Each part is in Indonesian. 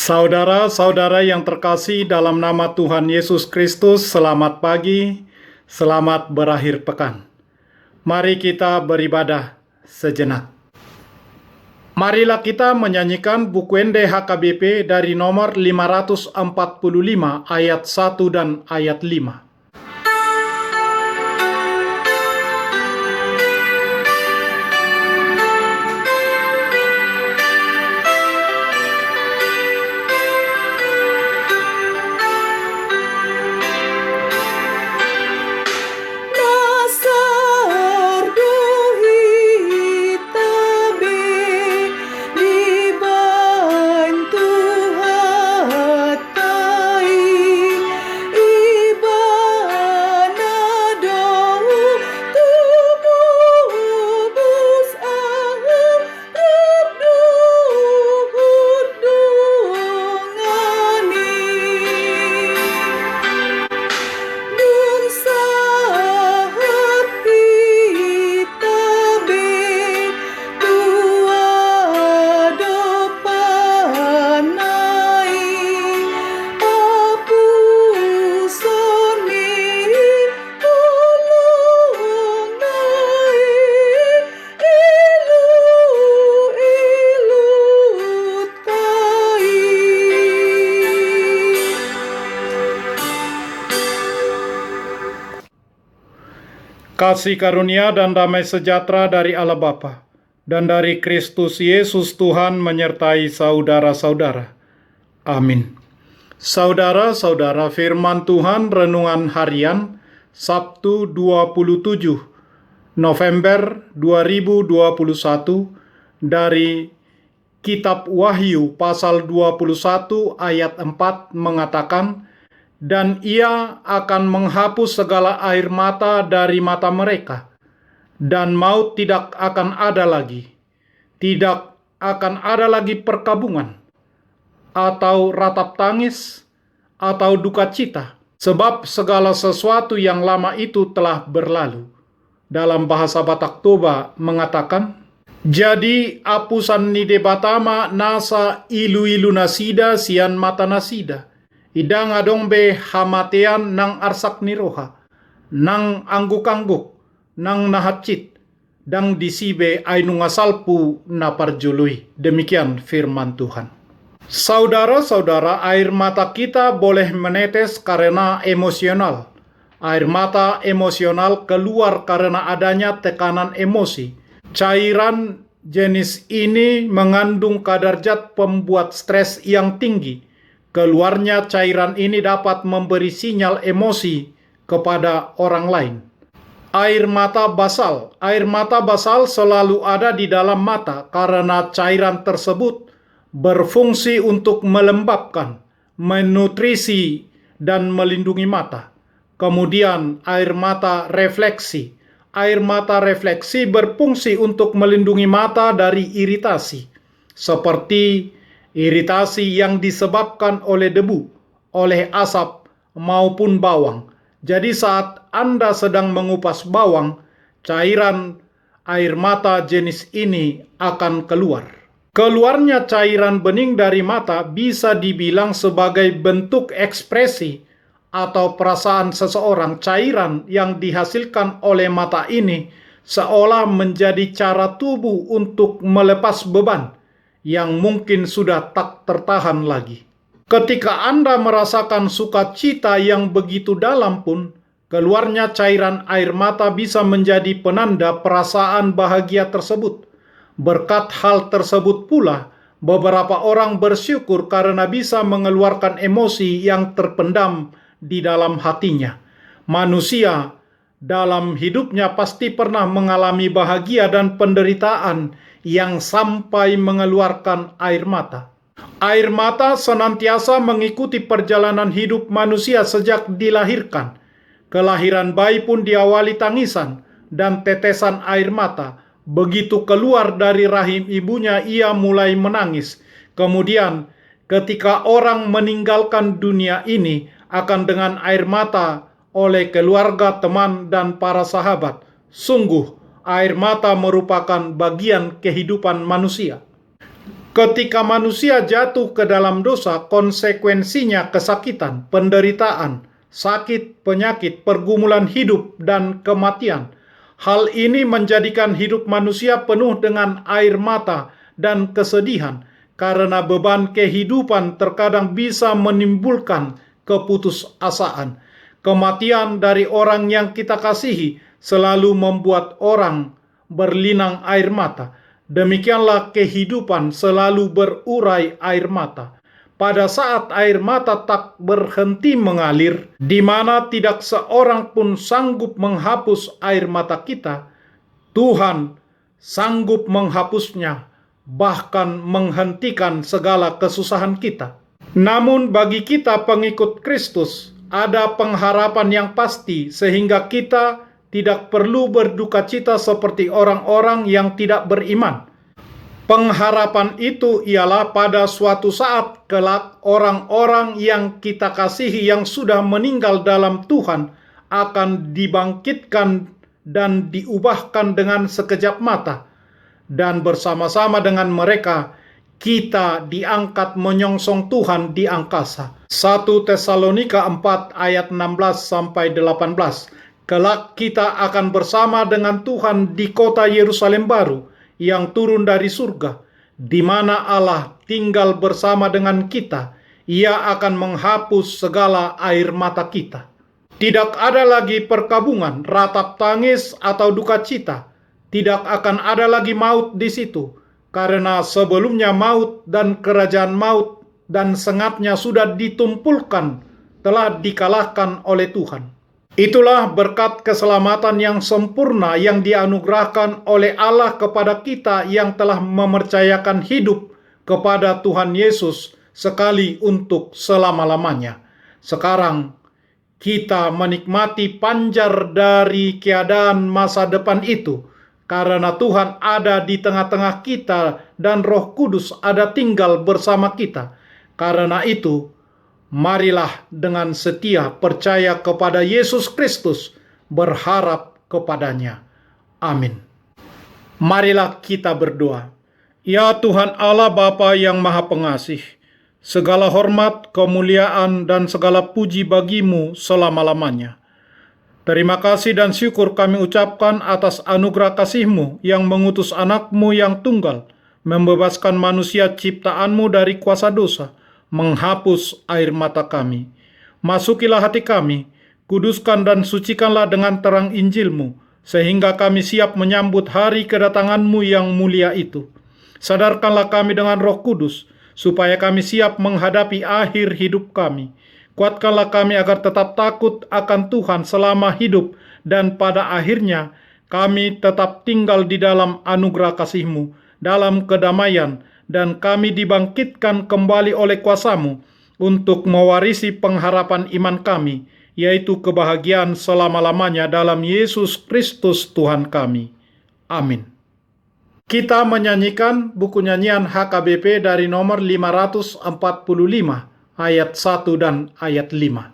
Saudara-saudara yang terkasih dalam nama Tuhan Yesus Kristus, selamat pagi, selamat berakhir pekan. Mari kita beribadah sejenak. Marilah kita menyanyikan buku NDHKBP dari nomor 545 ayat 1 dan ayat 5. Kasih karunia dan damai sejahtera dari Allah Bapa dan dari Kristus Yesus Tuhan menyertai saudara-saudara. Amin. Saudara-saudara, firman Tuhan renungan harian Sabtu 27 November 2021 dari Kitab Wahyu pasal 21 ayat 4 mengatakan, "Dan ia akan menghapus segala air mata dari mata mereka, dan maut tidak akan ada lagi. Tidak akan ada lagi perkabungan, atau ratap tangis, atau duka cita, sebab segala sesuatu yang lama itu telah berlalu." Dalam bahasa Batak Toba mengatakan, "Jadi apusan ni debatama nasa ilu-ilu nasida sian mata nasida. Idang adong be hamatean nang arsak niroha, nang angguk-angguk, nang nahacit, dang disibe ainu ngasalpu na parjului." Demikian firman Tuhan. Saudara-saudara, air mata kita boleh menetes karena emosional. Air mata emosional keluar karena adanya tekanan emosi. Cairan jenis ini mengandung kadar zat pembuat stres yang tinggi. Keluarnya cairan ini dapat memberi sinyal emosi kepada orang lain. Air mata basal. Air mata basal selalu ada di dalam mata karena cairan tersebut berfungsi untuk melembabkan, menutrisi, dan melindungi mata. Kemudian air mata refleksi. Air mata refleksi berfungsi untuk melindungi mata dari iritasi, seperti iritasi yang disebabkan oleh debu, oleh asap, maupun bawang. Jadi saat Anda sedang mengupas bawang, cairan air mata jenis ini akan keluar. Keluarnya cairan bening dari mata bisa dibilang sebagai bentuk ekspresi atau perasaan seseorang. Cairan yang dihasilkan oleh mata ini seolah menjadi cara tubuh untuk melepas beban yang mungkin sudah tak tertahan lagi. Ketika Anda merasakan sukacita yang begitu dalam pun, keluarnya cairan air mata bisa menjadi penanda perasaan bahagia tersebut. Berkat hal tersebut pula, beberapa orang bersyukur karena bisa mengeluarkan emosi yang terpendam di dalam hatinya. Manusia dalam hidupnya pasti pernah mengalami bahagia dan penderitaan yang sampai mengeluarkan air mata. Air mata senantiasa mengikuti perjalanan hidup manusia sejak dilahirkan. Kelahiran bayi pun diawali tangisan dan tetesan air mata. Begitu keluar dari rahim ibunya, ia mulai menangis. Kemudian, ketika orang meninggalkan dunia ini, akan dengan air mata oleh keluarga, teman, dan para sahabat. Sungguh, air mata merupakan bagian kehidupan manusia. Ketika manusia jatuh ke dalam dosa, konsekuensinya kesakitan, penderitaan, sakit, penyakit, pergumulan hidup, dan kematian. Hal ini menjadikan hidup manusia penuh dengan air mata dan kesedihan, karena beban kehidupan terkadang bisa menimbulkan keputusasaan. Kematian dari orang yang kita kasihi selalu membuat orang berlinang air mata. Demikianlah kehidupan selalu berurai air mata. Pada saat air mata tak berhenti mengalir, di mana tidak seorang pun sanggup menghapus air mata kita, Tuhan sanggup menghapusnya, bahkan menghentikan segala kesusahan kita. Namun bagi kita pengikut Kristus, ada pengharapan yang pasti sehingga kita tidak perlu berduka cita seperti orang-orang yang tidak beriman. Pengharapan itu ialah pada suatu saat kelak orang-orang yang kita kasihi yang sudah meninggal dalam Tuhan akan dibangkitkan dan diubahkan dengan sekejap mata. Dan bersama-sama dengan mereka kita diangkat menyongsong Tuhan di angkasa. 1 Tesalonika 4 ayat 16-18. Kelak kita akan bersama dengan Tuhan di kota Yerusalem baru yang turun dari surga, di mana Allah tinggal bersama dengan kita. Ia akan menghapus segala air mata kita. Tidak ada lagi perkabungan, ratap tangis, atau duka cita. Tidak akan ada lagi maut di situ, karena sebelumnya maut dan kerajaan maut dan sengatnya sudah ditumpulkan, telah dikalahkan oleh Tuhan. Itulah berkat keselamatan yang sempurna yang dianugerahkan oleh Allah kepada kita yang telah mempercayakan hidup kepada Tuhan Yesus sekali untuk selama-lamanya. Sekarang kita menikmati panjar dari keadaan masa depan itu, karena Tuhan ada di tengah-tengah kita dan Roh Kudus ada tinggal bersama kita. Karena itu, marilah dengan setia percaya kepada Yesus Kristus, berharap kepadanya. Amin. Marilah kita berdoa. Ya Tuhan Allah Bapa yang Maha Pengasih, segala hormat, kemuliaan, dan segala puji bagimu selama-lamanya. Terima kasih dan syukur kami ucapkan atas anugerah kasih-Mu yang mengutus anak-Mu yang tunggal, membebaskan manusia ciptaan-Mu dari kuasa dosa, menghapus air mata kami. Masukilah hati kami, kuduskan dan sucikanlah dengan terang Injil-Mu, sehingga kami siap menyambut hari kedatangan-Mu yang mulia itu. Sadarkanlah kami dengan Roh Kudus, supaya kami siap menghadapi akhir hidup kami. Kuatkanlah kami agar tetap takut akan Tuhan selama hidup, dan pada akhirnya kami tetap tinggal di dalam anugerah kasih-Mu, dalam kedamaian, dan kami dibangkitkan kembali oleh kuasa-Mu untuk mewarisi pengharapan iman kami, yaitu kebahagiaan selama-lamanya dalam Yesus Kristus Tuhan kami. Amin. Kita menyanyikan buku nyanyian HKBP dari nomor 545, ayat 1 dan ayat 5.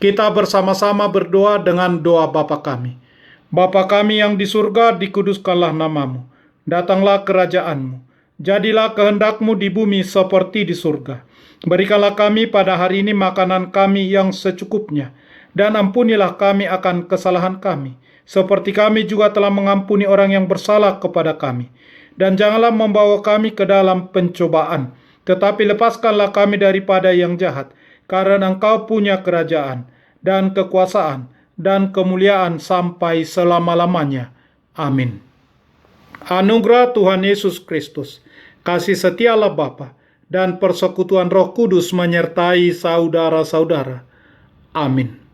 Kita bersama-sama berdoa dengan doa Bapa kami. Bapa kami yang di surga, dikuduskanlah nama-Mu. Datanglah kerajaan-Mu. Jadilah kehendak-Mu di bumi seperti di surga. Berikanlah kami pada hari ini makanan kami yang secukupnya, dan ampunilah kami akan kesalahan kami, seperti kami juga telah mengampuni orang yang bersalah kepada kami. Dan janganlah membawa kami ke dalam pencobaan, tetapi lepaskanlah kami daripada yang jahat, karena Engkau punya kerajaan, dan kekuasaan, dan kemuliaan sampai selama-lamanya. Amin. Anugerah Tuhan Yesus Kristus, kasih setia Allah Bapa, dan persekutuan Roh Kudus menyertai saudara-saudara. Amin.